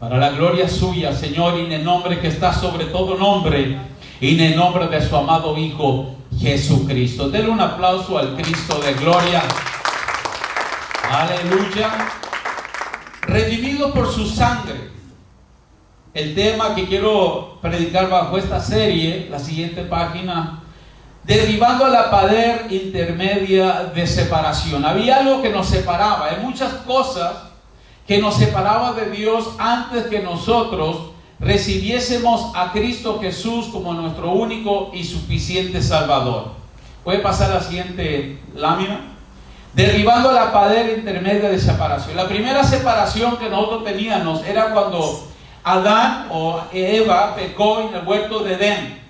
para la gloria suya, Señor, y en el nombre que está sobre todo nombre, y en el nombre de su amado Hijo Jesucristo. Denle un aplauso al Cristo de gloria. Aleluya. Redimido por su sangre. El tema que quiero predicar bajo esta serie, la siguiente página: derribando la pared intermedia de separación. Había algo que nos separaba. Hay muchas cosas que nos separaba de Dios antes que nosotros recibiésemos a Cristo Jesús como nuestro único y suficiente Salvador. Puede pasar a la siguiente lámina. Derribando la pared intermedia de separación. La primera separación que nosotros teníamos era cuando Adán o Eva pecó en el huerto de Edén.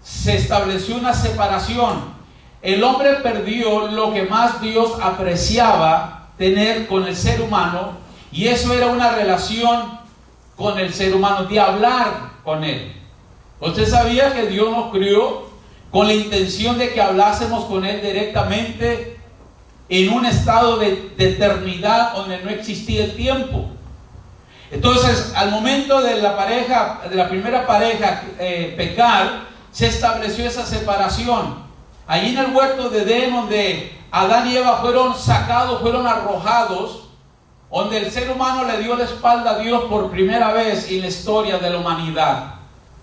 Se estableció una separación. El hombre perdió lo que más Dios apreciaba tener con el ser humano, y eso era una relación con el ser humano, de hablar con él. Usted sabía que Dios nos crió con la intención de que hablásemos con él directamente, en un estado de eternidad donde no existía el tiempo. Entonces, al momento de la primera pareja pecar, se estableció esa separación. Allí en el huerto de Edén, donde Adán y Eva fueron sacados, fueron arrojados, donde el ser humano le dio la espalda a Dios por primera vez en la historia de la humanidad.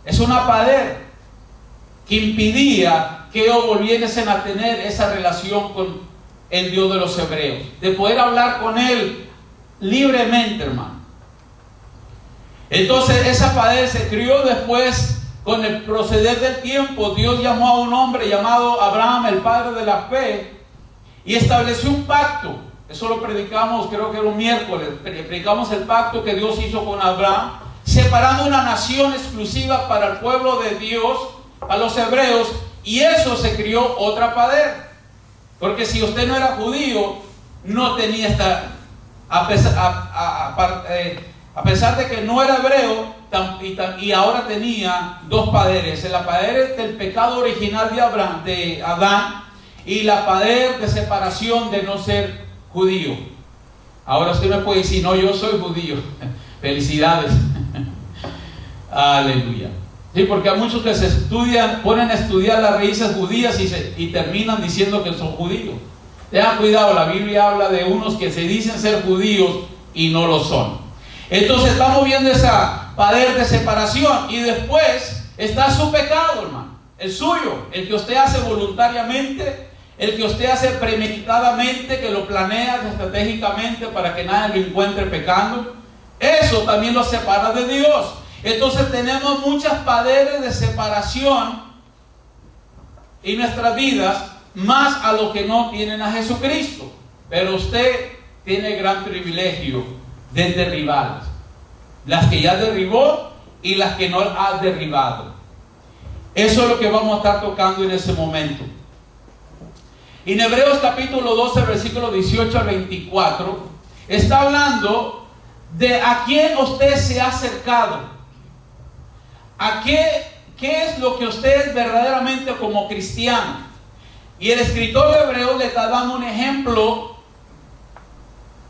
Es una pared que impidía que ellos volviesen a tener esa relación con el Dios de los hebreos, de poder hablar con Él libremente, hermano. Entonces esa pared se crió después. Con el proceder del tiempo, Dios llamó a un hombre llamado Abraham, el padre de la fe, y estableció un pacto. Eso lo predicamos, creo que era un miércoles. Predicamos el pacto que Dios hizo con Abraham, separando una nación exclusiva para el pueblo de Dios, a los hebreos, y eso se crió otra pared. Porque si usted no era judío, no tenía esta, a pesar de que no era hebreo, y ahora tenía dos paredes: la pared del pecado original de Adán, y la pared de separación de no ser judío. Ahora usted me puede decir: no, yo soy judío. Felicidades. Aleluya. Sí, porque hay muchos que ponen a estudiar las raíces judías y terminan diciendo que son judíos. Tengan cuidado, la Biblia habla de unos que se dicen ser judíos y no lo son. Entonces estamos viendo esa pared de separación, y después está su pecado, hermano, el suyo, el que usted hace voluntariamente, el que usted hace premeditadamente, que lo planea estratégicamente para que nadie lo encuentre pecando. Eso también lo separa de Dios. Entonces tenemos muchas paredes de separación en nuestras vidas, más a los que no tienen a Jesucristo. Pero usted tiene el gran privilegio de derribarlas, las que ya derribó y las que no ha derribado. Eso es lo que vamos a estar tocando en ese momento. En Hebreos capítulo 12, versículo 18 al 24, está hablando de a quién usted se ha acercado, a qué es lo que usted es verdaderamente como cristiano. Y el escritor de Hebreos le está dando un ejemplo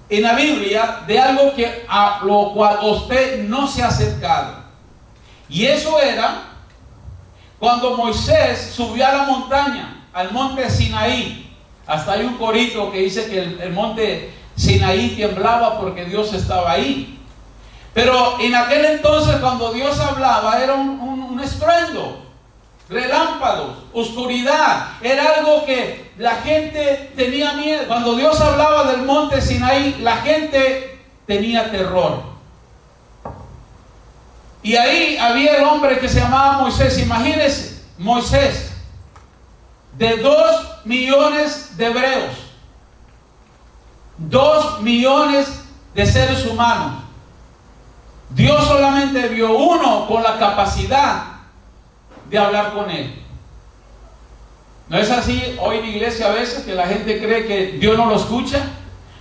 en la Biblia de algo a lo cual usted no se ha acercado. Y eso era cuando Moisés subió a la montaña, al monte Sinaí. Hasta hay un corito que dice que el monte Sinaí temblaba porque Dios estaba ahí. Pero en aquel entonces, cuando Dios hablaba, era un estruendo, relámpagos, oscuridad. Era algo que la gente tenía miedo. Cuando Dios hablaba del monte Sinaí, la gente tenía terror. Y ahí había el hombre que se llamaba Moisés. Imagínense, Moisés, de 2 millones de hebreos, 2 millones de seres humanos. Dios solamente vio uno con la capacidad de hablar con él. ¿No es así hoy en la iglesia a veces, que la gente cree que Dios no lo escucha?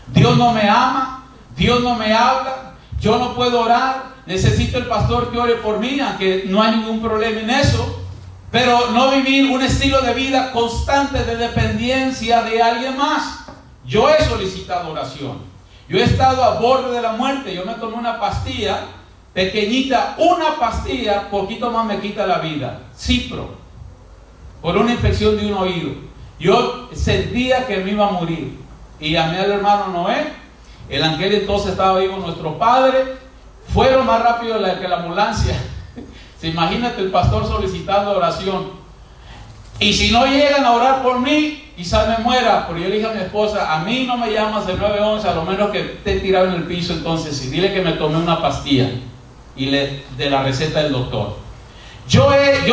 Dios no me ama, Dios no me habla, yo no puedo orar, necesito el pastor que ore por mí, aunque no hay ningún problema en eso. Pero no vivir un estilo de vida constante de dependencia de alguien más. Yo he solicitado oración. Yo he estado a borde de la muerte. Yo me tomé una pastilla pequeñita, una pastilla, poquito más me quita la vida. Cipro, por una infección de un oído. Yo sentía que me iba a morir. Y llamé al hermano Noé. El ángel entonces estaba ahí con nuestro padre. Fueron más rápido que la ambulancia. Imagínate el pastor solicitando oración. Y si no llegan a orar por mí, quizás me muera. Pero yo le dije a mi esposa, a mí no me llamas el 911, a lo menos que esté tirado en el piso entonces. Y dile que me tomé una pastilla y de la receta del doctor. Yo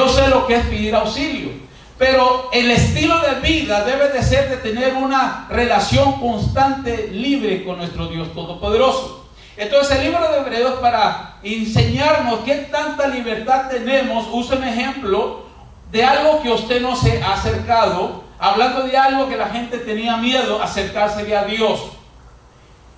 sé lo que es pedir auxilio. Pero el estilo de vida debe de ser de tener una relación constante, libre con nuestro Dios Todopoderoso. Entonces el libro de Hebreos, para enseñarnos qué tanta libertad tenemos, usa un ejemplo de algo que usted no se ha acercado, hablando de algo que la gente tenía miedo, acercarse a Dios.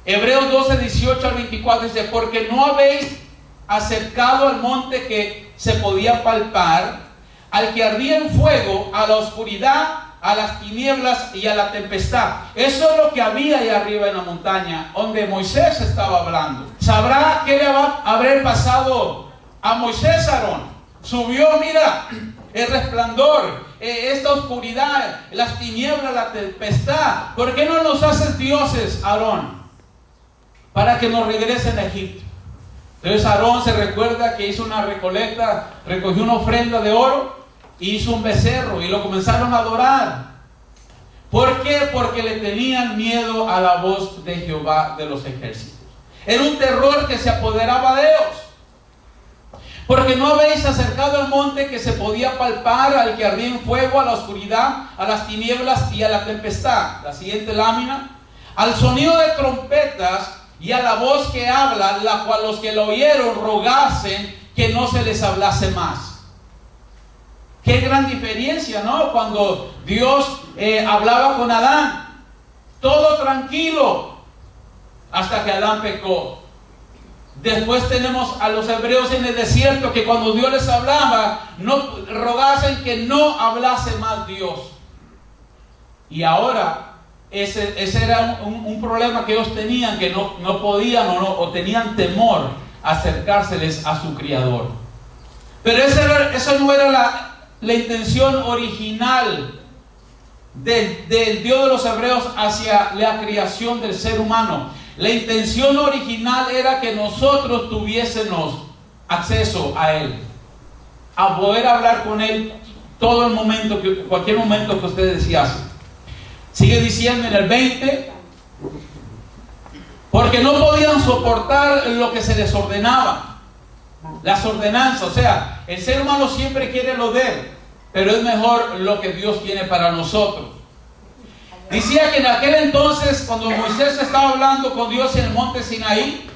Hebreos 12, 18 al 24 dice, porque no habéis acercado al monte que se podía palpar, al que ardía en fuego, a la oscuridad, a las tinieblas y a la tempestad. Eso es lo que había ahí arriba en la montaña, donde Moisés estaba hablando. ¿Sabrá qué le va a haber pasado a Moisés, Aarón? Subió, mira, el resplandor, esta oscuridad, las tinieblas, la tempestad. ¿Por qué no nos haces dioses, Aarón? Para que nos regresen a Egipto. Entonces Aarón se recuerda que hizo una recolecta, recogió una ofrenda de oro, hizo un becerro y lo comenzaron a adorar. ¿Por qué? Porque le tenían miedo a la voz de Jehová de los ejércitos. Era un terror que se apoderaba de ellos. Porque no habéis acercado al monte que se podía palpar, al que ardía en fuego, a la oscuridad, a las tinieblas y a la tempestad. La siguiente lámina. Al sonido de trompetas y a la voz que habla, la cual los que lo oyeron rogasen que no se les hablase más. Qué gran diferencia, ¿no? Cuando Dios hablaba con Adán, todo tranquilo, hasta que Adán pecó. Después tenemos a los hebreos en el desierto, que cuando Dios les hablaba, no rogasen que no hablase más Dios. Y ahora, ese era un problema que ellos tenían, que no podían o tenían temor acercárseles a su Criador. Pero eso no era la intención original del Dios de los hebreos hacia la creación del ser humano. La intención original era que nosotros tuviésemos acceso a Él, a poder hablar con Él todo el momento, cualquier momento que usted desease. Sigue diciendo en el 20, porque no podían soportar lo que se les ordenaba, las ordenanzas. O sea, el ser humano siempre quiere lo de él, pero es mejor lo que Dios tiene para nosotros. Decía que en aquel entonces, cuando Moisés estaba hablando con Dios en el monte Sinaí,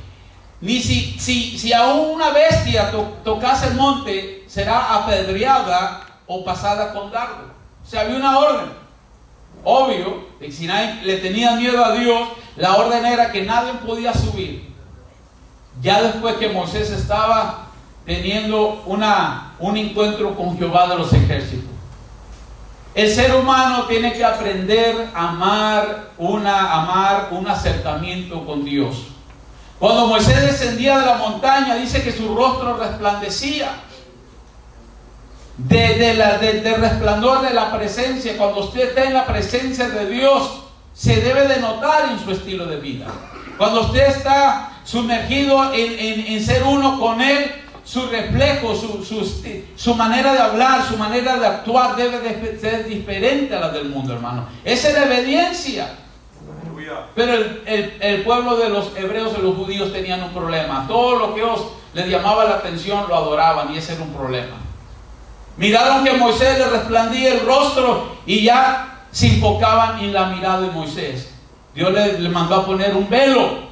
ni si aún una bestia tocase el monte, será apedreada o pasada con dardo. O sea, había una orden. Obvio, en Sinaí le tenían miedo a Dios. La orden era que nadie podía subir. Ya después que Moisés estaba teniendo un encuentro con Jehová de los ejércitos. El ser humano tiene que aprender a amar un acercamiento con Dios. Cuando Moisés descendía de la montaña, dice que su rostro resplandecía del resplandor de la presencia. Cuando usted está en la presencia de Dios, se debe de notar en su estilo de vida. Cuando usted está sumergido en ser uno con Él, su reflejo, su manera de hablar, su manera de actuar debe de ser diferente a la del mundo, hermano. Esa es la obediencia. Pero el pueblo de los hebreos y los judíos tenían un problema. Todo lo que ellos les llamaba la atención lo adoraban, y ese era un problema. Miraron que Moisés le resplandía el rostro y ya se enfocaban en la mirada de Moisés. Dios le mandó a poner un velo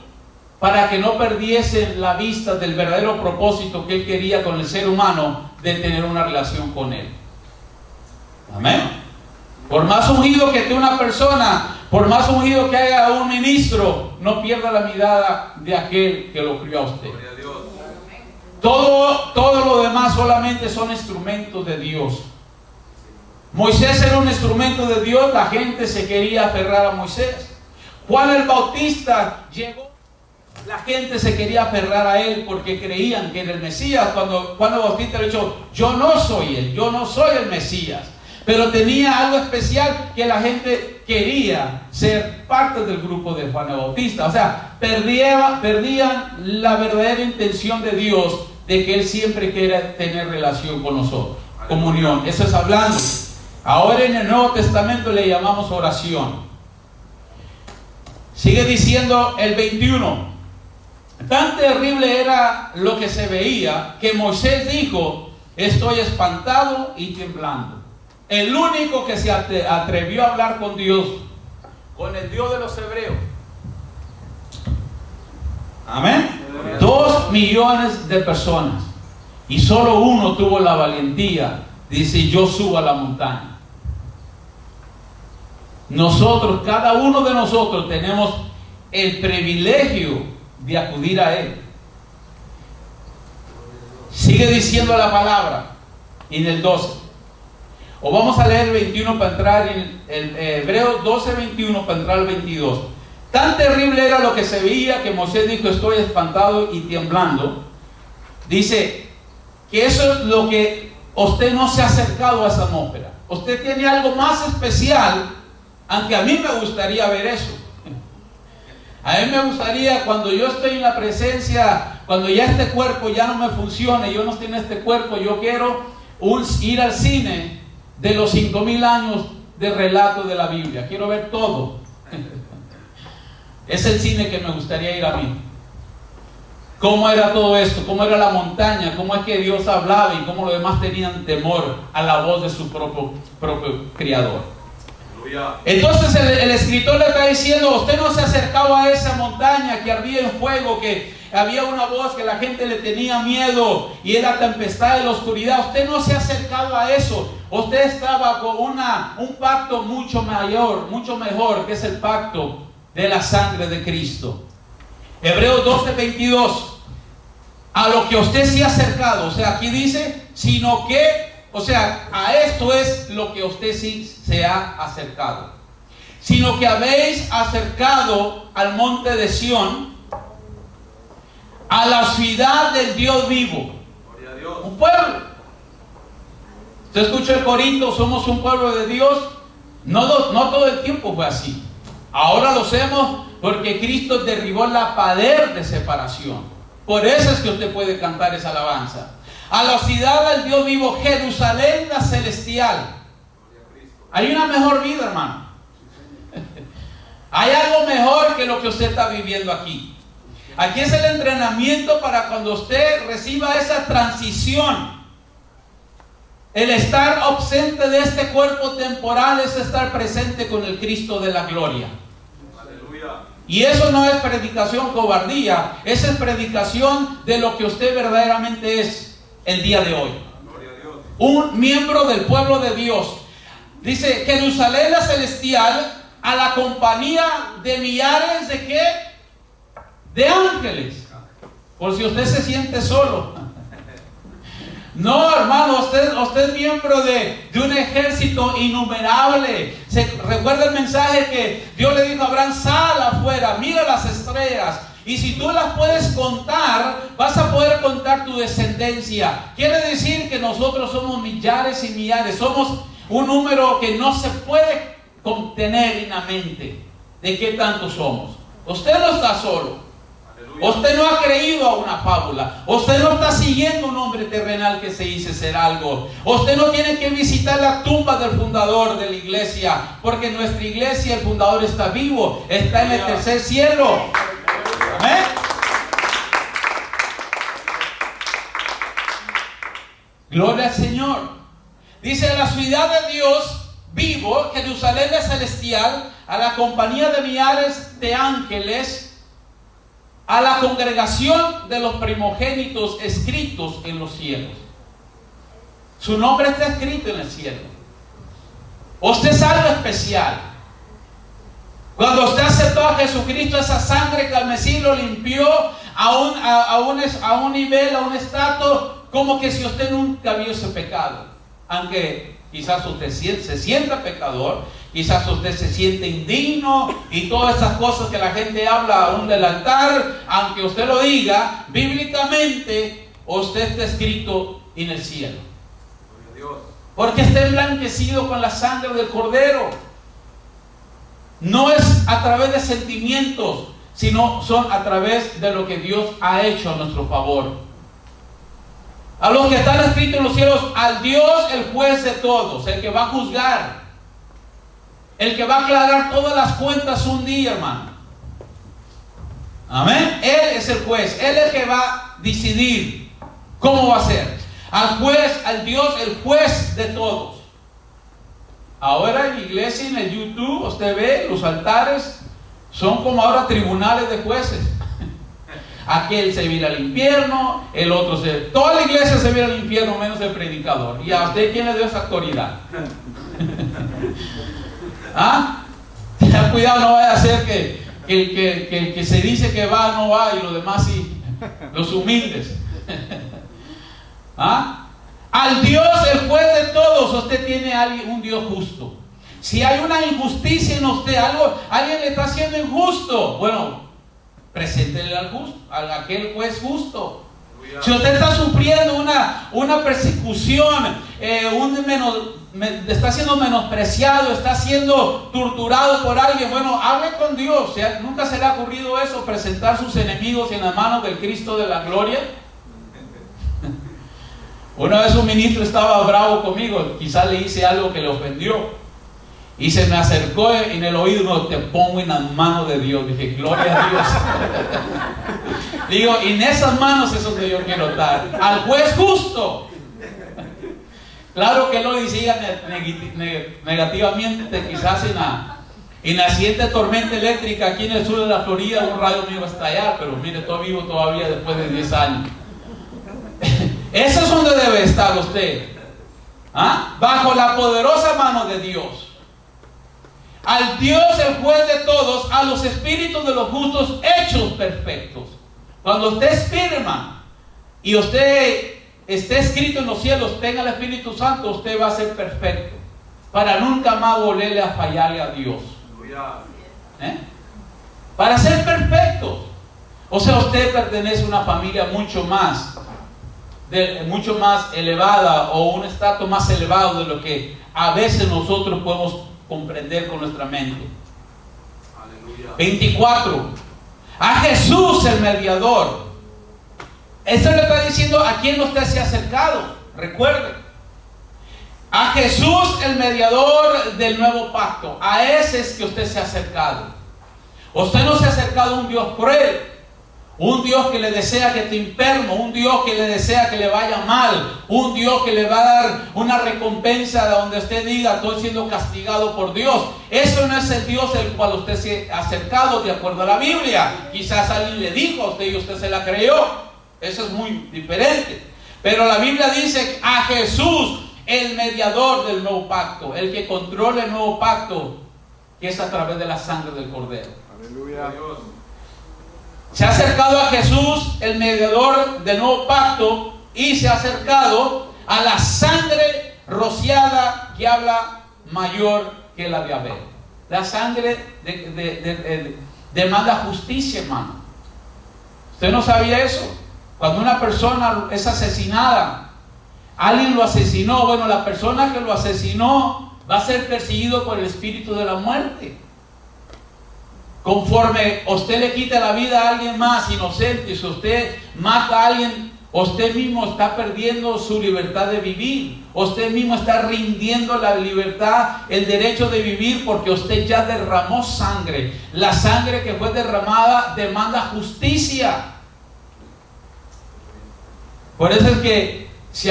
para que no perdiesen la vista del verdadero propósito que Él quería con el ser humano, de tener una relación con Él. Amén. Por más ungido que esté una persona, por más ungido que haya un ministro, no pierda la mirada de aquel que lo crió a usted. Todo lo demás solamente son instrumentos de Dios. Moisés era un instrumento de Dios. La gente se quería aferrar a Moisés. Juan el Bautista llegó. la gente se quería aferrar a él porque creían que era el Mesías. Cuando Juan el Bautista le dijo, yo no soy él, yo no soy el Mesías. Pero tenía algo especial, que la gente quería ser parte del grupo de Juan el Bautista. O sea, perdían la verdadera intención de Dios, de que Él siempre quiere tener relación con nosotros, comunión. Eso es hablando. Ahora en el Nuevo Testamento le llamamos oración. Sigue diciendo el 21. Tan terrible era lo que se veía, que Moisés dijo, estoy espantado y temblando. El único que se atrevió a hablar con Dios, con el Dios de los hebreos. Amén. 2 millones de personas. Y solo uno tuvo la valentía. Dice, yo subo a la montaña. Nosotros, cada uno de nosotros tenemos el privilegio de acudir a Él. Sigue diciendo la palabra en el 12. O vamos a leer el 21 para entrar en el Hebreos 12, 21 para entrar al 22. Tan terrible era lo que se veía, que Moisés dijo, estoy espantado y temblando. Dice que eso es lo que usted no se ha acercado a esa atmósfera. Usted tiene algo más especial, aunque a mí me gustaría ver eso. A mí me gustaría, cuando yo estoy en la presencia, cuando ya este cuerpo ya no me funcione, yo no estoy en este cuerpo, yo quiero ir al cine de los 5000 años de relato de la Biblia. Quiero ver todo. Es el cine que me gustaría ir a mí. ¿Cómo era todo esto? ¿Cómo era la montaña? ¿Cómo es que Dios hablaba y cómo los demás tenían temor a la voz de su propio Creador? Entonces el escritor le está diciendo, usted no se acercaba a esa montaña que ardía en fuego, que había una voz que la gente le tenía miedo y era tempestad de la oscuridad. Usted no se ha acercado a eso. Usted estaba con un pacto mucho mayor, mucho mejor, que es el pacto de la sangre de Cristo. Hebreos 12, 22. A lo que usted se ha acercado. O sea, aquí dice, sino que, o sea, a esto es lo que usted sí se ha acercado. Sino que habéis acercado al monte de Sión, a la ciudad del Dios vivo. Un pueblo. Usted escucha el Corinto, somos un pueblo de Dios. No todo el tiempo fue así. Ahora lo hacemos porque Cristo derribó la pared de separación. Por eso es que usted puede cantar esa alabanza. A la ciudad del Dios vivo, Jerusalén la celestial. Hay una mejor vida, hermano. Hay algo mejor que lo que usted está viviendo aquí. Aquí es el entrenamiento para cuando usted reciba esa transición. El estar ausente de este cuerpo temporal es estar presente con el Cristo de la gloria. Aleluya. Y eso no es predicación cobardía, esa es predicación de lo que usted verdaderamente es el día de hoy. Un miembro del pueblo de Dios. Dice, Jerusalén la celestial, a la compañía de millares de ¿qué? De ángeles. Por si usted se siente solo. No, hermano, usted es miembro de un ejército innumerable. Recuerda el mensaje que Dios le dijo a Abraham, sal afuera, mira las estrellas. Y si tú las puedes contar, vas a poder contar tu descendencia. Quiere decir que nosotros somos millares y millares. Somos un número que no se puede contener en la mente de qué tanto somos. Usted no está solo. Usted no ha creído a una fábula. Usted no está siguiendo un hombre terrenal que se dice ser algo. Usted no tiene que visitar la tumba del fundador de la iglesia, porque nuestra iglesia, el fundador está vivo, está en el tercer cielo. Amén. Gloria al Señor. Dice, la ciudad de Dios vivo, Jerusalén es celestial, a la compañía de millares de ángeles, a la congregación de los primogénitos escritos en los cielos. Su nombre está escrito en el cielo. Usted es algo especial. Cuando usted aceptó a Jesucristo, esa sangre carmesí lo limpió a un nivel, a un estatus, como que si usted nunca hubiese pecado. Aunque quizás usted se sienta pecador, quizás usted se siente indigno y todas esas cosas que la gente habla aún del altar, aunque usted lo diga, bíblicamente usted está escrito en el cielo. Porque está emblanquecido con la sangre del Cordero. No es a través de sentimientos, sino son a través de lo que Dios ha hecho a nuestro favor. A los que están escritos en los cielos, al Dios, el juez de todos, el que va a juzgar, el que va a aclarar todas las cuentas un día, hermano. Amén. Él es el juez, Él es el que va a decidir cómo va a ser. Al juez, al Dios, el juez de todos. Ahora en la iglesia, en el YouTube, usted ve, los altares son como ahora tribunales de jueces. Aquel se viene al infierno, el otro se... Toda la iglesia se viene al infierno menos el predicador. ¿Y a usted quién le dio esa autoridad? ¿Ah? Ten cuidado, no vaya a ser que el que se dice que va no va y los demás sí, los humildes. ¿Ah? Al Dios, el juez de todos, usted tiene a alguien, un Dios justo. Si hay una injusticia en usted, alguien le está haciendo injusto, bueno, preséntele al justo, a aquel juez justo. Si usted está sufriendo una persecución, está siendo menospreciado, está siendo torturado por alguien, bueno, hable con Dios. ¿Nunca se le ha ocurrido eso, presentar sus enemigos en las manos del Cristo de la gloria? Una vez un ministro estaba bravo conmigo, quizás le hice algo que le ofendió. Y se me acercó en el oído y me dijo, te pongo en las manos de Dios. Dije, gloria a Dios. Digo, y en esas manos es donde yo quiero estar. Al juez justo. Claro que lo decía negativamente, quizás en la siguiente tormenta eléctrica aquí en el sur de la Florida, un rayo me iba a estallar, pero mire, estoy vivo todavía después de 10 años. Eso es donde debe estar usted. ¿Ah? Bajo la poderosa mano de Dios. Al Dios, el juez de todos, a los espíritus de los justos hechos perfectos. Cuando usted espire, hermano, y usted esté escrito en los cielos, tenga el Espíritu Santo, usted va a ser perfecto. Para nunca más volverle a fallarle a Dios. Para ser perfecto. O sea, usted pertenece a una familia mucho más elevada, o un estatus más elevado de lo que a veces nosotros podemos comprender con nuestra mente. Aleluya. 24. A Jesús el mediador. Esto le está diciendo a quien usted se ha acercado. Recuerde, a Jesús el mediador del nuevo pacto. A ese es que usted se ha acercado. Usted no se ha acercado a un Dios cruel, un Dios que le desea que esté enfermo, un Dios que le desea que le vaya mal, un Dios que le va a dar una recompensa donde usted diga, estoy siendo castigado por Dios. Eso no es el Dios al cual usted se ha acercado de acuerdo a la Biblia. Quizás alguien le dijo a usted y usted se la creyó. Eso es muy diferente. Pero la Biblia dice a Jesús, el mediador del nuevo pacto, el que controla el nuevo pacto, que es a través de la sangre del Cordero. Aleluya. Se ha acercado a Jesús, el mediador del nuevo pacto, y se ha acercado a la sangre rociada que habla mayor que la de Abel. La sangre demanda justicia, hermano. ¿Usted no sabía eso? Cuando una persona es asesinada, alguien lo asesinó, bueno, la persona que lo asesinó va a ser perseguido por el espíritu de la muerte. Conforme usted le quita la vida a alguien más inocente, si usted mata a alguien, usted mismo está perdiendo su libertad de vivir. Usted mismo está rindiendo la libertad, el derecho de vivir, porque usted ya derramó sangre. La sangre que fue derramada demanda justicia. Por eso es que si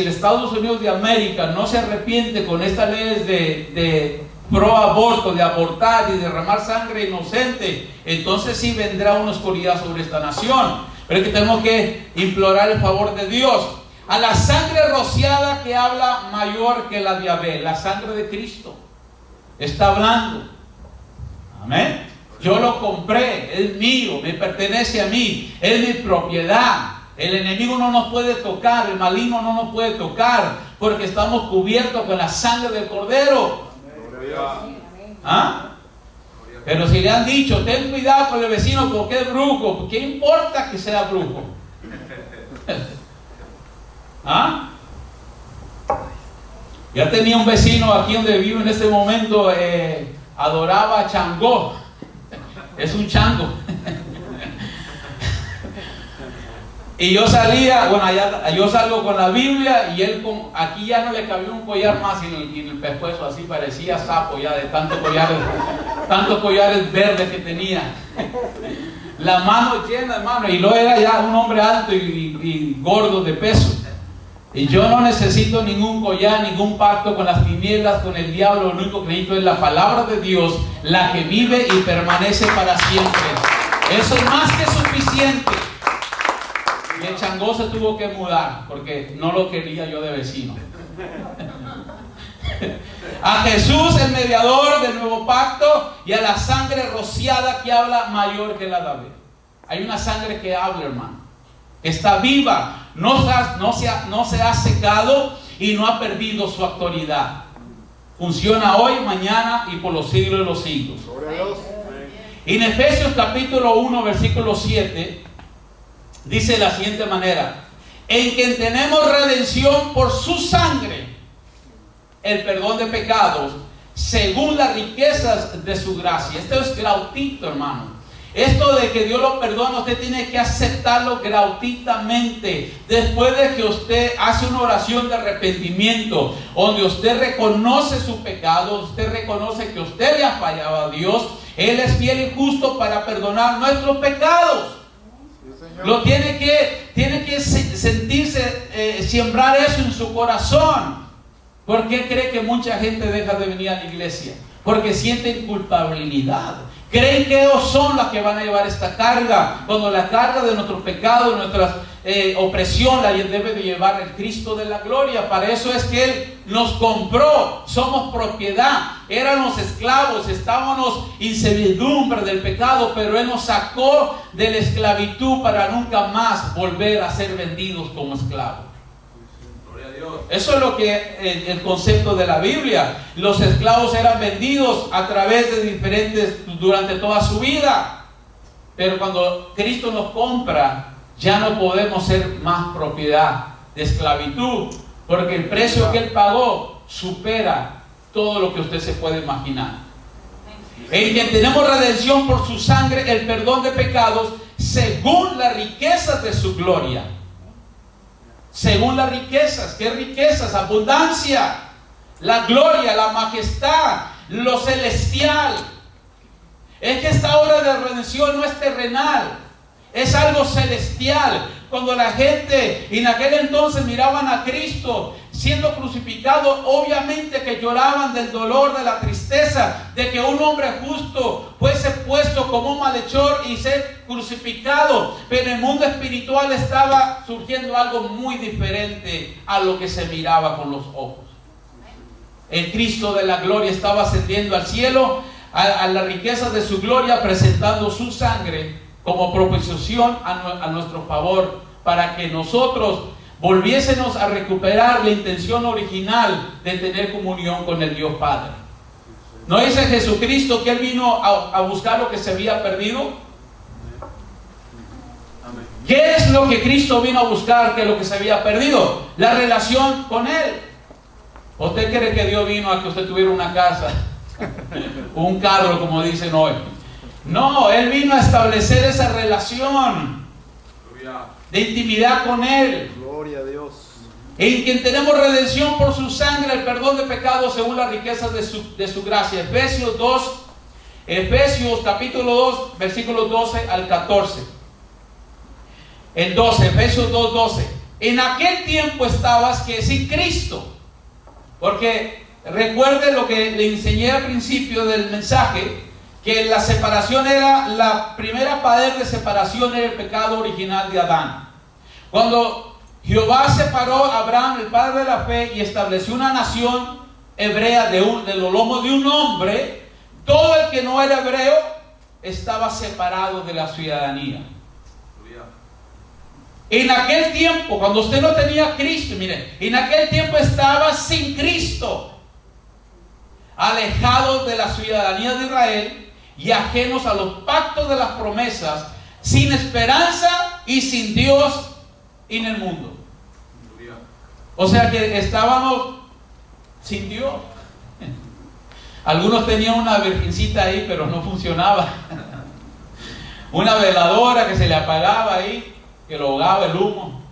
el Estados Unidos de América no se arrepiente con estas leyes de pro aborto, de abortar y derramar sangre inocente, entonces sí vendrá una oscuridad sobre esta nación. Pero es que tenemos que implorar el favor de Dios. A la sangre rociada que habla mayor que la de Abel, la sangre de Cristo está hablando. Amén. Yo lo compré, es mío, me pertenece a mí, es mi propiedad. El enemigo no nos puede tocar, el maligno no nos puede tocar, porque estamos cubiertos con la sangre del Cordero. ¿Ah? Pero si le han dicho, ten cuidado con el vecino porque es brujo, ¿qué importa que sea brujo? ¿Ah? Ya tenía un vecino aquí donde vivo en este momento, adoraba a Changó. Es un chango. Y yo salía, bueno, yo salgo con la Biblia y él aquí ya no le cabía un collar más y en el pescuezo así parecía sapo ya de tantos collares verdes que tenía. La mano llena, hermano, y luego era ya un hombre alto y gordo de peso. Y yo no necesito ningún collar, ningún pacto con las tinieblas, con el diablo. Lo único que necesito es la palabra de Dios, la que vive y permanece para siempre. Eso es más que suficiente. Y el Changó se tuvo que mudar porque no lo quería yo de vecino. A Jesús, el mediador del nuevo pacto, y a la sangre rociada que habla mayor que la de Abel. Hay una sangre que habla, hermano, que está viva, no se ha secado y no ha perdido su autoridad. Funciona hoy, mañana y por los siglos de los siglos. En Efesios capítulo 1, versículo 7, dice de la siguiente manera: en quien tenemos redención por su sangre, el perdón de pecados, según las riquezas de su gracia. Esto es gratuito, hermano. Esto de que Dios lo perdona, usted tiene que aceptarlo gratuitamente. Después de que usted hace una oración de arrepentimiento, donde usted reconoce su pecado, usted reconoce que usted le ha fallado a Dios, Él es fiel y justo para perdonar nuestros pecados. Lo tiene que sentirse, sembrar eso en su corazón. ¿Por qué cree que mucha gente deja de venir a la iglesia? Porque sienten culpabilidad. Creen que ellos son los que van a llevar esta carga, cuando la carga de nuestros pecados, de nuestra opresión, la debe de llevar el Cristo de la gloria. Para eso es que Él nos compró, somos propiedad. Éramos esclavos, estábamos en servidumbre del pecado, pero Él nos sacó de la esclavitud para nunca más volver a ser vendidos como esclavos. Eso es lo que el concepto de la Biblia. Los esclavos eran vendidos a través de diferentes, durante toda su vida. Pero cuando Cristo nos compra, ya no podemos ser más propiedad de esclavitud, porque el precio que Él pagó supera todo lo que usted se puede imaginar. En quien tenemos redención por su sangre, el perdón de pecados, según las riquezas de su gloria. Según las riquezas. ¿Qué riquezas? Abundancia, la gloria, la majestad, lo celestial. Es que esta obra de redención no es terrenal, es algo celestial. Cuando la gente en aquel entonces miraban a Cristo siendo crucificado, obviamente que lloraban del dolor, de la tristeza, de que un hombre justo fuese puesto como un malhechor y ser crucificado. Pero en el mundo espiritual estaba surgiendo algo muy diferente a lo que se miraba con los ojos. El Cristo de la gloria estaba ascendiendo al cielo, a las riquezas de su gloria, presentando su sangre como propiciación a nuestro favor, para que nosotros volviésemos a recuperar la intención original de tener comunión con el Dios Padre. ¿No dice Jesucristo que Él vino a buscar lo que se había perdido? ¿Qué es lo que Cristo vino a buscar, que lo que se había perdido? La relación con Él. ¿Usted cree que Dios vino a que usted tuviera una casa, un carro, como dicen hoy? No, Él vino a establecer esa relación de intimidad con Él. Gloria a Dios. En quien tenemos redención por su sangre, el perdón de pecados según las riquezas de su gracia. Efesios capítulo 2, versículos 12 al 14. El 12, Efesios 2, 12. En aquel tiempo estabas que sin Cristo. Porque recuerde lo que le enseñé al principio del mensaje, que la separación era, la primera pared de separación era el pecado original de Adán. Cuando Jehová separó a Abraham, el padre de la fe, y estableció una nación hebrea de los lomos de un hombre, todo el que no era hebreo estaba separado de la ciudadanía. En aquel tiempo, cuando usted no tenía a Cristo, mire, en aquel tiempo estaba sin Cristo. alejados de la ciudadanía de Israel y ajenos a los pactos de las promesas, sin esperanza y sin Dios en el mundo. O sea que estábamos sin Dios. Algunos tenían una virgencita ahí, pero no funcionaba. Una veladora que se le apagaba ahí, que lo ahogaba el humo.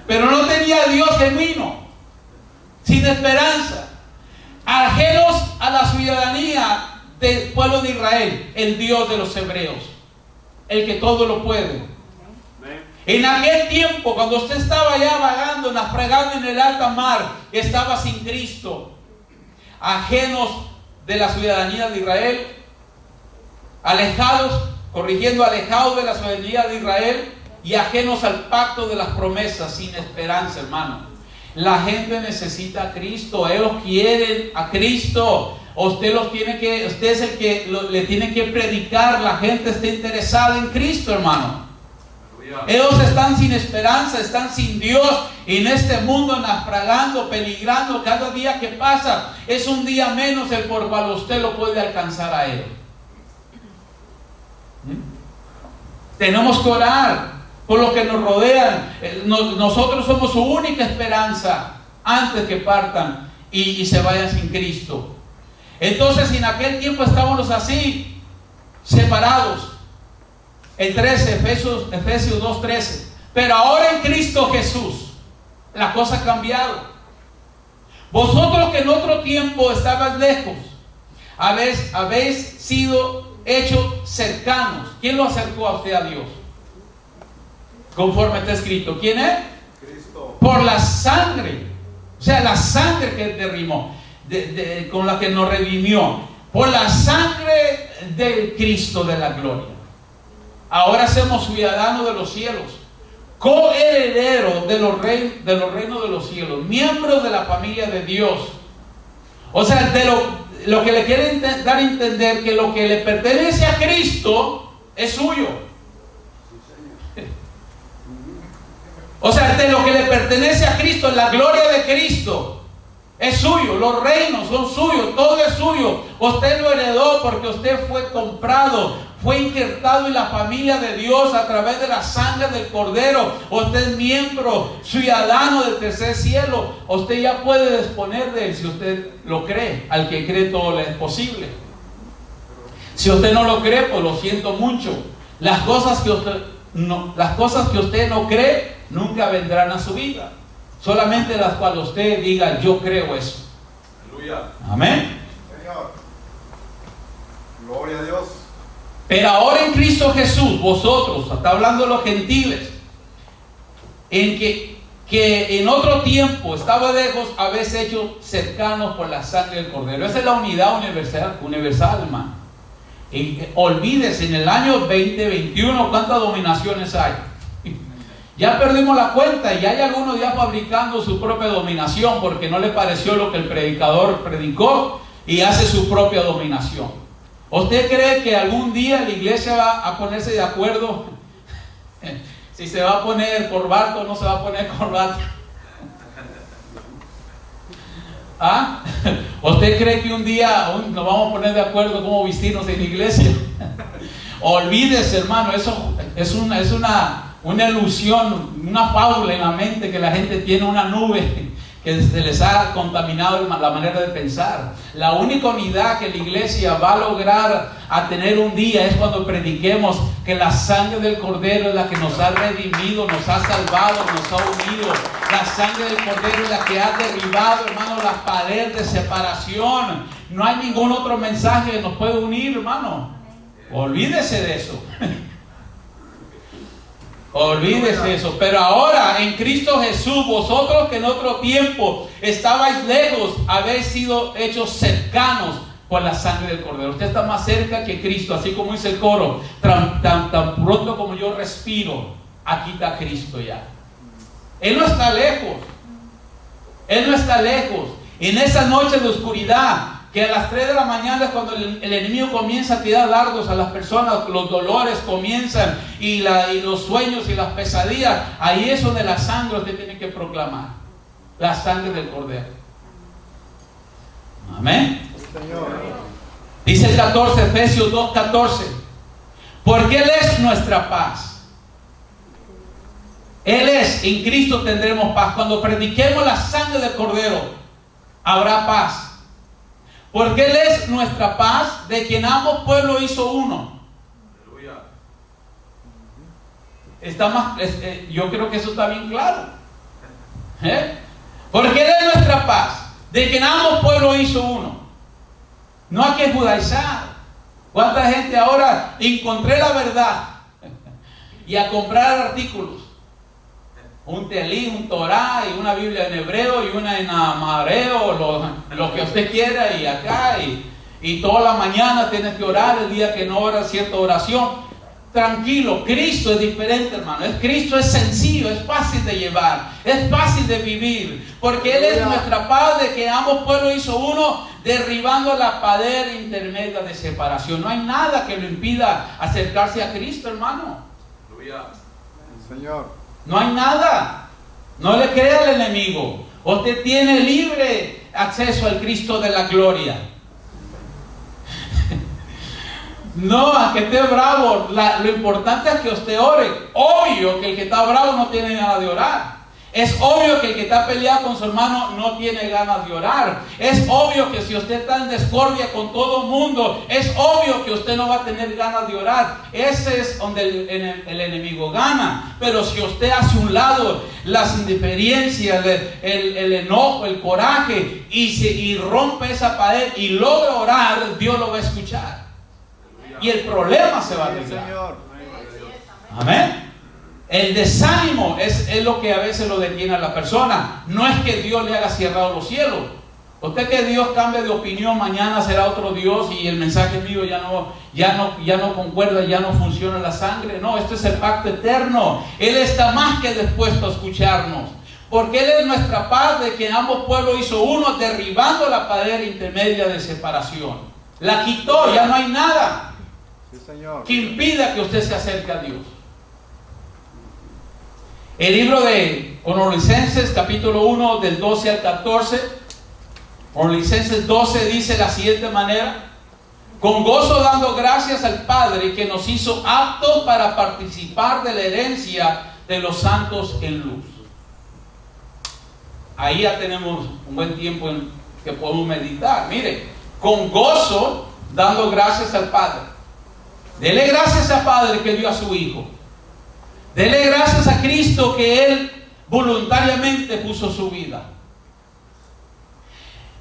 Pero no tenía Dios genuino, sin esperanza, ajenos a la ciudadanía del pueblo de Israel, el Dios de los hebreos, el que todo lo puede. En aquel tiempo, cuando usted estaba ya vagando, naufragando en el alta mar, estaba sin Cristo, ajenos de la ciudadanía de Israel, alejados de la ciudadanía de Israel y ajenos al pacto de las promesas, sin esperanza, hermano. La gente necesita a Cristo, ellos quieren a Cristo. Usted es el que le tiene que predicar. La gente está interesada en Cristo, hermano. Ellos están sin esperanza, están sin Dios, en este mundo naufragando, peligrando. Cada día que pasa es un día menos el por cual usted lo puede alcanzar a Él. Tenemos que orar por los que nos rodean. Nosotros somos su única esperanza antes que partan y se vayan sin Cristo. Entonces, en aquel tiempo estábamos así, separados. El 13, Efesios 2:13. Pero ahora en Cristo Jesús, la cosa ha cambiado. Vosotros que en otro tiempo estabais lejos, habéis sido hechos cercanos. ¿Quién lo acercó a usted a Dios? Conforme está escrito. ¿Quién es? Cristo. Por la sangre. O sea, la sangre que derrimó, con la que nos redimió. Por la sangre del Cristo de la gloria. Ahora somos ciudadanos de los cielos, coherederos de los reinos de los cielos, miembros de la familia de Dios. O sea, de lo que le quieren dar a entender, que lo que le pertenece a Cristo es suyo. O sea, de lo que le pertenece a Cristo, la gloria de Cristo es suyo, los reinos son suyos, todo es suyo. Usted lo heredó porque usted fue comprado, fue injertado en la familia de Dios a través de la sangre del Cordero. Usted es miembro, ciudadano del tercer cielo. Usted ya puede disponer de él si usted lo cree. Al que cree todo le es posible. Si usted no lo cree, pues lo siento mucho. Las cosas que usted no cree nunca vendrán a su vida. Solamente las cuales usted diga, yo creo eso. Aleluya. Amén. Señor. Gloria a Dios. Pero ahora en Cristo Jesús, vosotros, está hablando de los gentiles, en que en otro tiempo estaba lejos, habéis hecho cercanos por la sangre del Cordero. Esa es la unidad universal, hermano. Olvídese, en el año 2021, ¿cuántas dominaciones hay? Ya perdimos la cuenta y hay algunos ya fabricando su propia dominación porque no le pareció lo que el predicador predicó y hace su propia dominación. ¿Usted cree que algún día la iglesia va a ponerse de acuerdo si se va a poner corbata o no se va a poner corbata? ¿Ah? ¿Usted cree que un día nos vamos a poner de acuerdo cómo vestirnos en la iglesia? Olvídese, hermano, eso es una ilusión, una fábula en la mente, que la gente tiene una nube que se les ha contaminado la manera de pensar. La única unidad que la iglesia va a lograr a tener un día es cuando prediquemos que la sangre del Cordero es la que nos ha redimido, nos ha salvado, nos ha unido. La sangre del Cordero es la que ha derribado, hermano, la pared de separación. No hay ningún otro mensaje que nos puede unir, hermano. Olvídese de eso. Olvídese eso. Pero ahora en Cristo Jesús, vosotros que en otro tiempo estabais lejos, habéis sido hechos cercanos por la sangre del Cordero. Usted está más cerca que Cristo, así como dice el coro, tan pronto como yo respiro, aquí está Cristo ya. Él no está lejos. Él no está lejos. En esa noche de oscuridad, que a las 3 de la mañana es cuando el enemigo comienza a tirar dardos a las personas, los dolores comienzan y los sueños y las pesadillas, ahí es donde la sangre usted tiene que proclamar, la sangre del Cordero. Amén. Señor. Dice el 14, Efesios 2:14. Porque Él es nuestra paz. Él es, en Cristo tendremos paz. Cuando prediquemos la sangre del Cordero, habrá paz. Porque Él es nuestra paz, de quien ambos pueblos hizo uno. Está más, yo creo que eso está bien claro. Porque Él es nuestra paz, de quien ambos pueblos hizo uno. No hay que judaizar. ¿Cuánta gente ahora encontré la verdad y a comprar artículos? Un Telí, un Torá y una Biblia en hebreo y una en amareo, lo que usted quiera, y acá y toda la mañana tienes que orar el día que no oras cierta oración. Tranquilo, Cristo es diferente, hermano. Cristo es sencillo, es fácil de llevar, es fácil de vivir, porque Él es nuestra paz, de que ambos pueblos hizo uno, derribando la pared intermedia de separación. No hay nada que lo impida acercarse a Cristo, hermano. Señor. No hay nada. No le crea al enemigo. Usted tiene libre acceso al Cristo de la gloria. No, aunque esté bravo, lo importante es que usted ore. Obvio que el que está bravo no tiene ganas de orar. Es obvio que el que está peleado con su hermano no tiene ganas de orar. Es obvio que si usted está en discordia con todo el mundo, es obvio que usted no va a tener ganas de orar. Ese es donde el enemigo gana. Pero si usted hace un lado las indiferencias, el enojo, el coraje, y rompe esa pared y logra orar, Dios lo va a escuchar. Y el problema se va a arreglar. Amén. El desánimo es lo que a veces lo detiene a la persona. No es que Dios le haga cerrado los cielos. Usted que Dios cambie de opinión, mañana será otro Dios y el mensaje mío ya no concuerda, ya no funciona la sangre. No, este es el pacto eterno. Él está más que dispuesto a escucharnos. Porque Él es nuestra paz, de que ambos pueblos hizo uno, derribando la pared intermedia de separación. La quitó, ya no hay nada que impida que usted se acerque a Dios. El libro de Colosenses, capítulo 1, del 12 al 14, Colosenses 12 dice de la siguiente manera: con gozo dando gracias al Padre que nos hizo aptos para participar de la herencia de los santos en luz. Ahí ya tenemos un buen tiempo en que podemos meditar. Mire, con gozo dando gracias al Padre. Dele gracias al Padre que dio a su Hijo. Dele gracias a Cristo que Él voluntariamente puso su vida.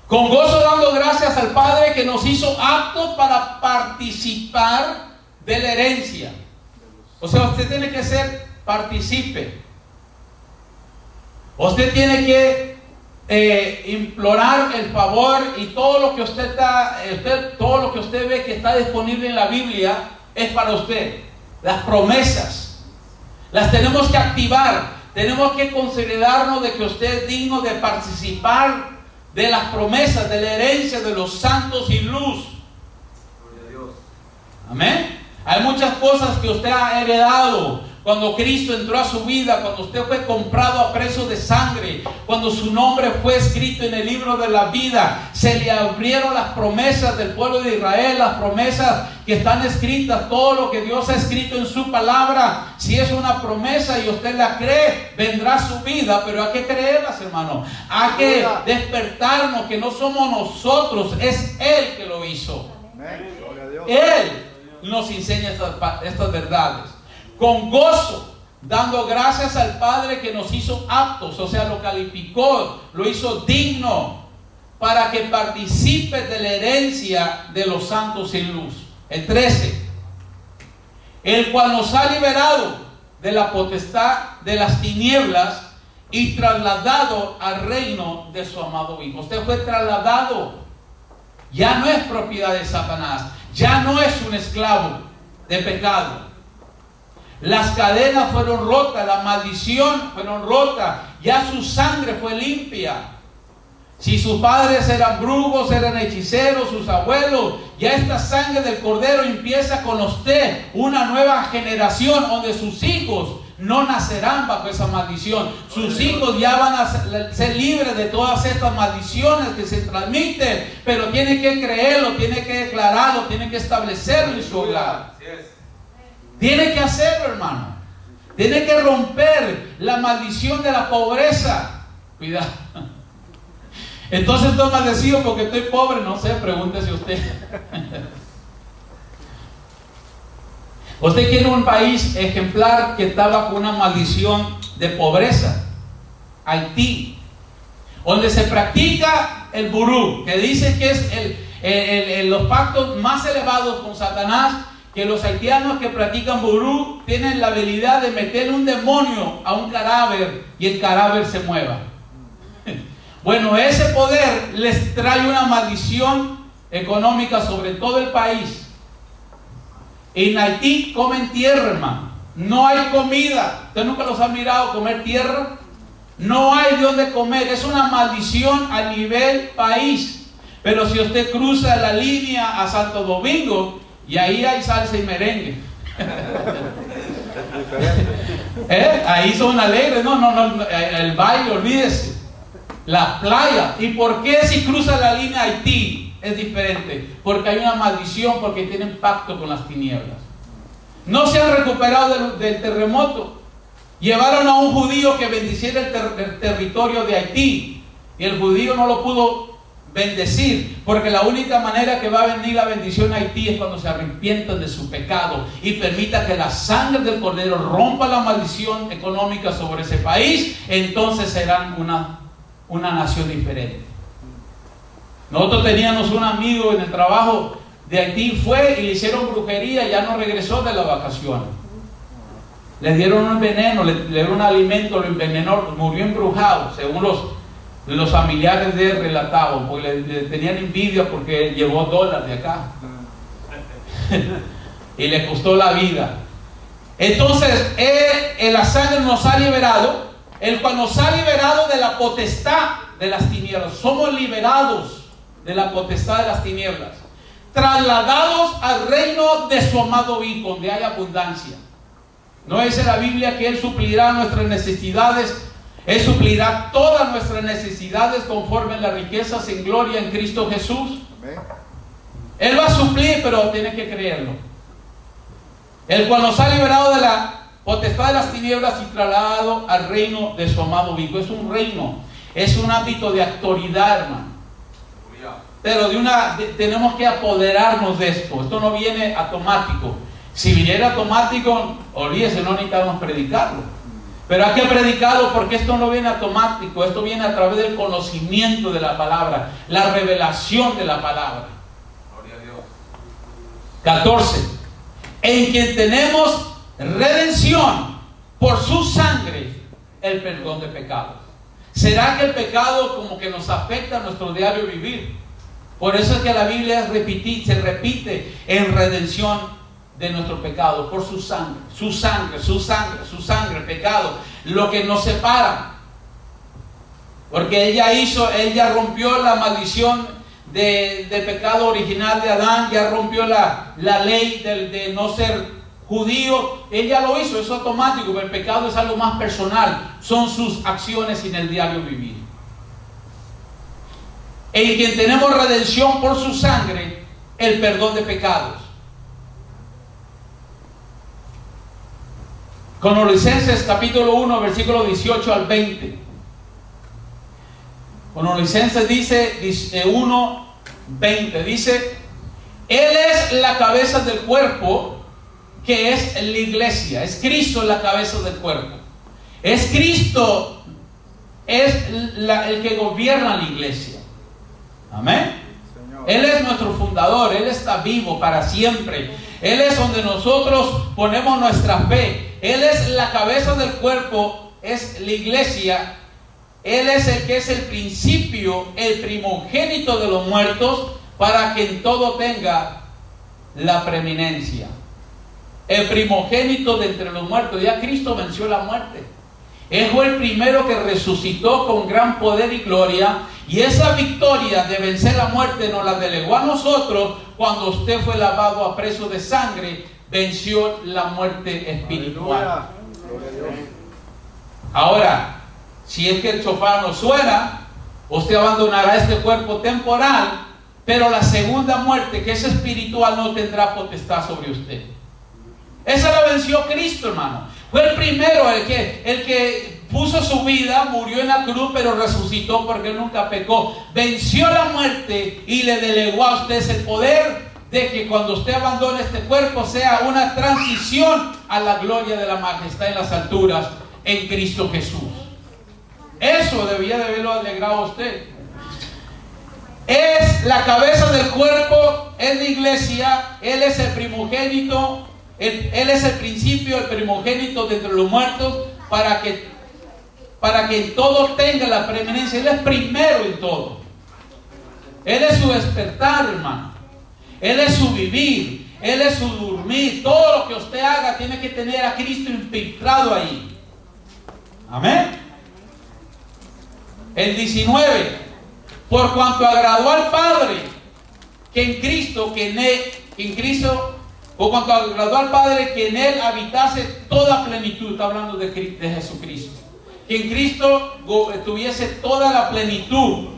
Con gozo dando gracias al Padre que nos hizo aptos para participar de la herencia. O sea, usted tiene que ser partícipe. Usted tiene que implorar el favor, y todo lo que usted ve que está disponible en la Biblia es para usted. Las promesas las tenemos que activar. Tenemos que considerarnos de que usted es digno de participar de las promesas, de la herencia de los santos sin luz. Amén. Hay muchas cosas que usted ha heredado cuando Cristo entró a su vida, cuando usted fue comprado a precio de sangre, cuando su nombre fue escrito en el libro de la vida. Se le abrieron las promesas del pueblo de Israel, las promesas que están escritas, todo lo que Dios ha escrito en su palabra. Si es una promesa y usted la cree, vendrá a su vida, pero hay que creerlas, hermano. Hay que despertarnos que no somos nosotros, es Él que lo hizo. Él nos enseña estas verdades. Con gozo, dando gracias al Padre que nos hizo aptos, o sea, lo calificó, lo hizo digno, para que participe de la herencia de los santos sin luz. El 13, el cual nos ha liberado de la potestad de las tinieblas y trasladado al reino de su amado Hijo. Usted fue trasladado, ya no es propiedad de Satanás, ya no es un esclavo de pecado. Las cadenas fueron rotas, la maldición fueron rotas, ya su sangre fue limpia. Si sus padres eran brujos, eran hechiceros, sus abuelos, ya esta sangre del Cordero empieza con usted una nueva generación donde sus hijos no nacerán bajo esa maldición. Sus hijos ya van a ser libres de todas estas maldiciones que se transmiten, pero tiene que creerlo, tiene que declararlo, tiene que establecerlo en su hogar. Tiene que hacerlo, hermano. Tiene que romper la maldición de la pobreza. Cuidado. Entonces estoy maldecido porque estoy pobre. No sé, pregúntese usted. Usted quiere un país ejemplar que está bajo una maldición de pobreza. Haití, donde se practica el vudú, que dice que es los pactos más elevados con Satanás, que los haitianos que practican vudú tienen la habilidad de meter un demonio a un cadáver y el cadáver se mueva. Bueno, ese poder les trae una maldición económica sobre todo el país. En Haití comen tierra, hermano. No hay comida. ¿Usted nunca los ha mirado comer tierra? No hay de dónde comer. Es una maldición a nivel país. Pero si usted cruza la línea a Santo Domingo, y ahí hay salsa y merengue. Ahí son alegres. No, el baile, olvídese. La playa. ¿Y por qué si cruza la línea a Haití es diferente? Porque hay una maldición, porque tienen pacto con las tinieblas. No se han recuperado del terremoto. Llevaron a un judío que bendiciera el territorio de Haití, y el judío no lo pudo bendecir, porque la única manera que va a venir la bendición a Haití es cuando se arrepientan de su pecado y permita que la sangre del Cordero rompa la maldición económica sobre ese país. Entonces serán una nación diferente. Nosotros teníamos un amigo en el trabajo de Haití, fue y le hicieron brujería y ya no regresó de la vacación. Le dieron un veneno, le dieron un alimento, lo envenenó, murió embrujado, según los familiares de él relataban, porque le tenían envidia porque llevó dólares de acá y le costó la vida. Entonces la sangre nos ha liberado, el cual nos ha liberado de la potestad de las tinieblas. Somos liberados de la potestad de las tinieblas, trasladados al reino de su amado Hijo, donde hay abundancia. ¿No dice la Biblia que Él suplirá nuestras necesidades? Él suplirá todas nuestras necesidades conforme a las riquezas en gloria en Cristo Jesús. Amén. Él va a suplir, pero tiene que creerlo. El cual nos ha liberado de la potestad de las tinieblas y trasladado al reino de su amado Hijo. Es un reino, es un ámbito de autoridad, hermano. Pero tenemos que apoderarnos de esto. Esto no viene automático. Si viniera automático, olvídese, no necesitamos predicarlo. Pero hay que predicarlo porque esto no viene automático. Esto viene a través del conocimiento de la palabra, la revelación de la palabra. Gloria a Dios. 14. En quien tenemos redención por su sangre, el perdón de pecados. ¿Será que el pecado como que nos afecta a nuestro diario vivir? Por eso es que la Biblia se repite en redención de nuestro pecado, por su sangre, su sangre, su sangre, su sangre, pecado, lo que nos separa. Porque ella rompió la maldición del pecado original de Adán, ya rompió la ley de no ser judío. Ella lo hizo, eso es automático, pero el pecado es algo más personal, son sus acciones en el diario vivir. En quien tenemos redención por su sangre, el perdón de pecados. Colosenses capítulo 1, versículo 18 al 20. Colosenses dice 1, 20. Dice: Él es la cabeza del cuerpo, que es la iglesia. Es Cristo la cabeza del cuerpo. Es Cristo, es el que gobierna la iglesia. Amén. Señor. Él es nuestro fundador. Él está vivo para siempre. Él es donde nosotros ponemos nuestra fe. Él es la cabeza del cuerpo, es la iglesia. Él es el que es el principio, el primogénito de los muertos, para que en todo tenga la preeminencia. El primogénito de entre los muertos. Ya Cristo venció la muerte. Él fue el primero que resucitó con gran poder y gloria. Y esa victoria de vencer la muerte nos la delegó a nosotros cuando usted fue lavado a precio de sangre. Venció la muerte espiritual. Ahora, si es que el shofar no suena, usted abandonará este cuerpo temporal, pero la segunda muerte, que es espiritual, no tendrá potestad sobre usted. Esa la venció Cristo, hermano. Fue el primero, el que puso su vida, murió en la cruz, pero resucitó porque él nunca pecó. Venció la muerte y le delegó a usted ese poder de que cuando usted abandone este cuerpo sea una transición a la gloria de la majestad en las alturas en Cristo Jesús. Eso debía de haberlo alegrado a usted. Es la cabeza del cuerpo, es la iglesia, Él es el primogénito, Él es el principio, el primogénito de entre los muertos, para que en todo tenga la preeminencia. Él es primero en todo. Él es su despertar, hermano. Él es su vivir, Él es su dormir. Todo lo que usted haga tiene que tener a Cristo infiltrado ahí. Amén. El 19. Por cuanto agradó al Padre que en Cristo, por cuanto agradó al Padre que en Él habitase toda plenitud. Está hablando de Jesucristo. Que en Cristo tuviese toda la plenitud.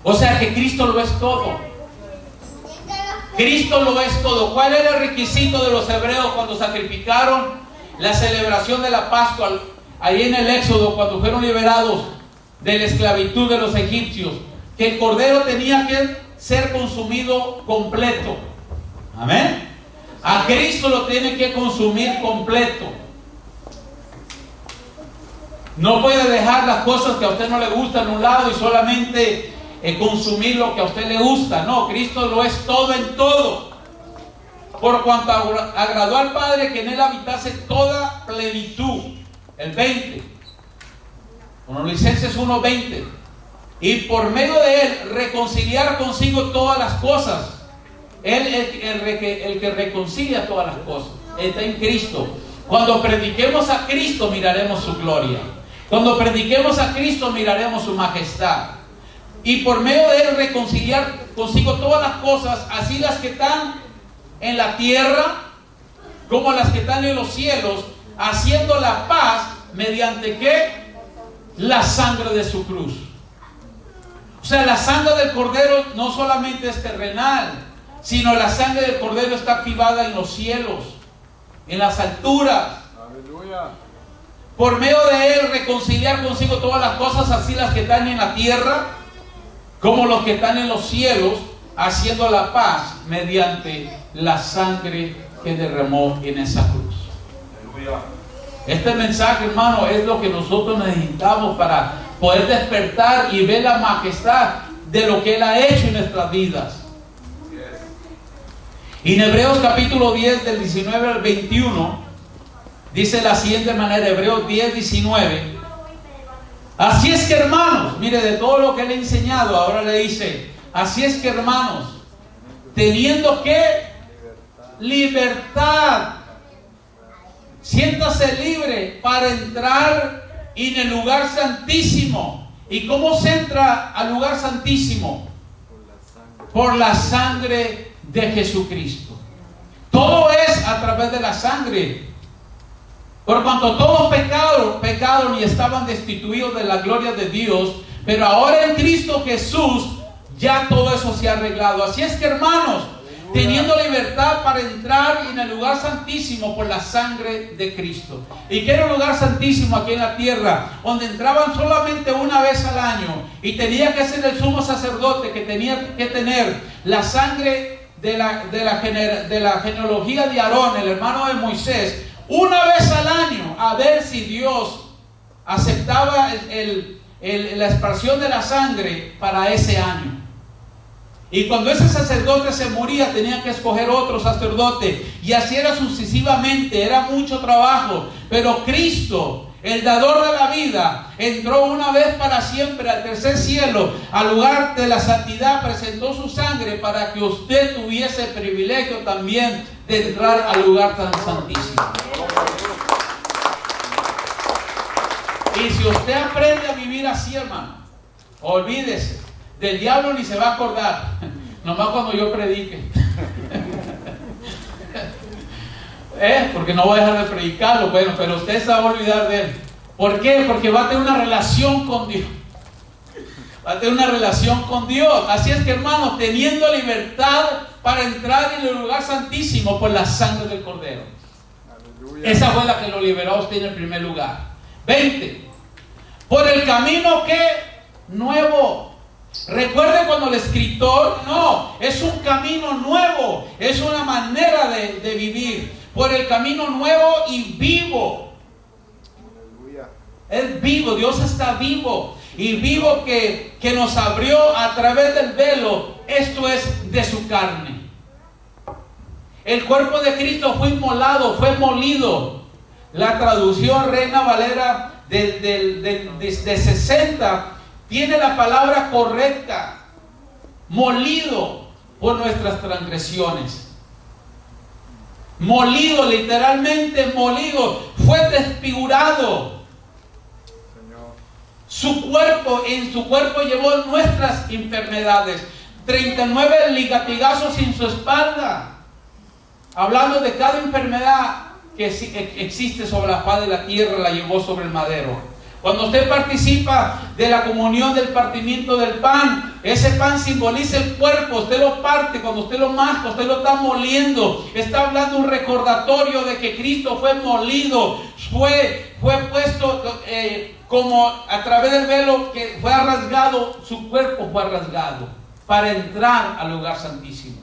O sea que Cristo lo es todo. Cristo lo es todo. ¿Cuál era el requisito de los hebreos cuando sacrificaron la celebración de la Pascua ahí en el Éxodo, cuando fueron liberados de la esclavitud de los egipcios? Que el cordero tenía que ser consumido completo. Amén. A Cristo lo tiene que consumir completo. No puede dejar las cosas que a usted no le gustan a un lado y solamente consumir lo que a usted le gusta. No, Cristo lo es todo en todo. Por cuanto agradó al Padre que en Él habitase toda plenitud. El 20. Colosenses 1:20. Y por medio de Él reconciliar consigo todas las cosas. Él el que reconcilia todas las cosas. Está en Cristo. Cuando prediquemos a Cristo miraremos su gloria. Cuando prediquemos a Cristo miraremos su majestad. Y por medio de Él reconciliar consigo todas las cosas, así las que están en la tierra como las que están en los cielos, haciendo la paz mediante ¿qué? La sangre de su cruz. O sea, la sangre del Cordero no solamente es terrenal, sino la sangre del Cordero está activada en los cielos, en las alturas. Aleluya. Por medio de Él reconciliar consigo todas las cosas, así las que están en la tierra como los que están en los cielos, haciendo la paz mediante la sangre que derramó en esa cruz. Aleluya. Este mensaje, hermano, es lo que nosotros necesitamos para poder despertar y ver la majestad de lo que Él ha hecho en nuestras vidas. Y en Hebreos capítulo 10 del 19 al 21 dice de la siguiente manera, Hebreos 10, 19. Así es que, hermanos, mire, de todo lo que le he enseñado, ahora le dice, así es que, hermanos, teniendo que libertad, siéntase libre para entrar en el lugar santísimo. ¿Y cómo se entra al lugar santísimo? Por la sangre de Jesucristo. Todo es a través de la sangre. Por cuanto todos pecaron y estaban destituidos de la gloria de Dios, pero ahora en Cristo Jesús ya todo eso se ha arreglado. Así es que, hermanos, teniendo libertad para entrar en el lugar santísimo por la sangre de Cristo. ¿Y qué era el lugar santísimo aquí en la tierra? Donde entraban solamente una vez al año, y tenía que ser el sumo sacerdote que tenía que tener la sangre de la genealogía de Aarón, el hermano de Moisés, una vez al año, a ver si Dios aceptaba la expresión de la sangre para ese año. Y cuando ese sacerdote se moría, tenían que escoger otro sacerdote, y así era sucesivamente. Era mucho trabajo, pero Cristo, el dador de la vida, entró una vez para siempre al tercer cielo, al lugar de la santidad, presentó su sangre para que usted tuviese el privilegio también de entrar al lugar tan santísimo. Y si usted aprende a vivir así, hermano, olvídese, del diablo ni se va a acordar, nomás cuando yo predique. Porque no voy a dejar de predicarlo. Bueno, pero usted se va a olvidar de él. ¿Por qué? Porque va a tener una relación con Dios. Va a tener una relación con Dios. Así es que, hermanos, teniendo libertad para entrar en el lugar santísimo por la sangre del Cordero. Aleluya. Esa fue la que lo liberó a usted en el primer lugar. 20. Por el camino que nuevo. Recuerde cuando el escritor, no, es un camino nuevo, es una manera de vivir. Por el camino nuevo y vivo. Aleluya. Es vivo, Dios está vivo. Y vivo que nos abrió a través del velo, esto es de su carne. El cuerpo de Cristo fue inmolado, fue molido. La traducción Reina Valera de 60 tiene la palabra correcta: molido por nuestras transgresiones. Molido, literalmente molido, fue desfigurado. En su cuerpo llevó nuestras enfermedades. 39 ligatigazos en su espalda. Hablando de cada enfermedad que existe sobre la faz de la tierra, la llevó sobre el madero. Cuando usted participa de la comunión del partimiento del pan, ese pan simboliza el cuerpo. Usted lo parte, cuando usted lo masca, usted lo está moliendo. Está hablando un recordatorio de que Cristo fue molido, fue puesto como a través del velo que fue rasgado, su cuerpo fue rasgado para entrar al lugar santísimo.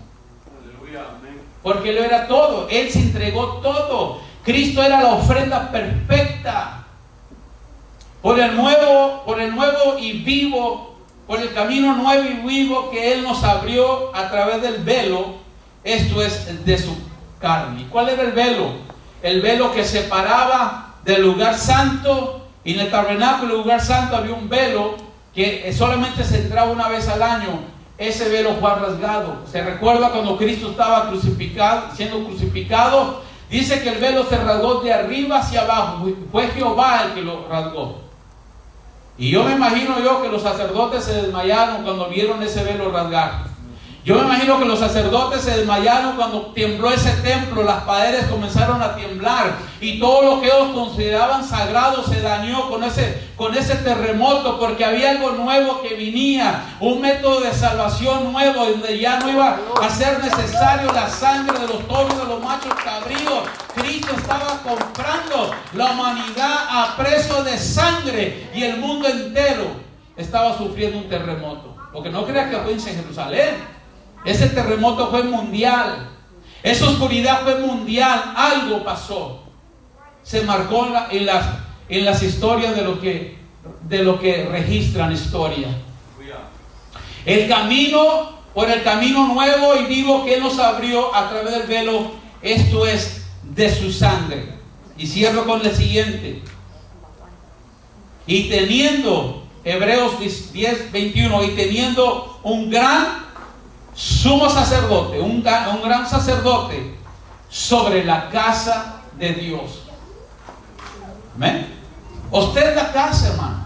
Aleluya, amén. Porque Él era todo, Él se entregó todo. Cristo era la ofrenda perfecta. Por el nuevo y vivo, por el camino nuevo y vivo que Él nos abrió a través del velo, esto es de su carne. ¿Cuál era el velo? El velo que separaba del lugar santo. Y en el tabernáculo, el lugar santo, había un velo que solamente se entraba una vez al año. Ese velo fue rasgado. ¿Se recuerda cuando Cristo estaba siendo crucificado? Dice que el velo se rasgó de arriba hacia abajo. Fue Jehová el que lo rasgó. Y yo me imagino que los sacerdotes se desmayaron cuando vieron ese velo rasgar. Yo me imagino que los sacerdotes se desmayaron cuando tembló ese templo. Las paredes comenzaron a temblar y todo lo que ellos consideraban sagrado se dañó con ese terremoto, porque había algo nuevo que venía, un método de salvación nuevo, donde ya no iba a ser necesario la sangre de los toros, de los machos cabríos. Cristo estaba comprando la humanidad a precio de sangre, y el mundo entero estaba sufriendo un terremoto. Porque no creas que fue en Jerusalén. Ese terremoto fue mundial. Esa oscuridad fue mundial. Algo pasó. Se marcó en las historias de lo que registran historia. Por el camino nuevo y vivo que Él nos abrió a través del velo, esto es de su sangre. Y cierro con el siguiente. Y teniendo, Hebreos 10, 21, y teniendo un gran sumo sacerdote, un gran sacerdote sobre la casa de Dios. Amén. Usted es la casa, hermano.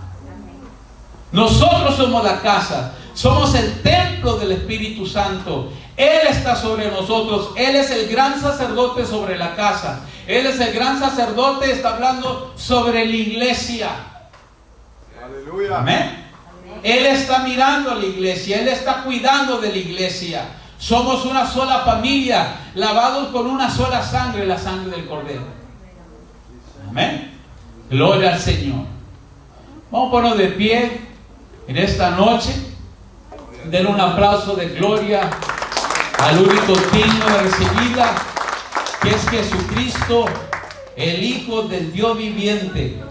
Nosotros somos la casa. Somos el templo del Espíritu Santo. Él está sobre nosotros. Él es el gran sacerdote sobre la casa. Él es el gran sacerdote, está hablando sobre la iglesia. Aleluya. Amén. Él está mirando a la iglesia, Él está cuidando de la iglesia. Somos una sola familia, lavados con una sola sangre, la sangre del Cordero. Amén. Gloria al Señor. Vamos a ponernos de pie en esta noche. Den un aplauso de gloria al único digno de recibirla, que es Jesucristo, el Hijo del Dios viviente.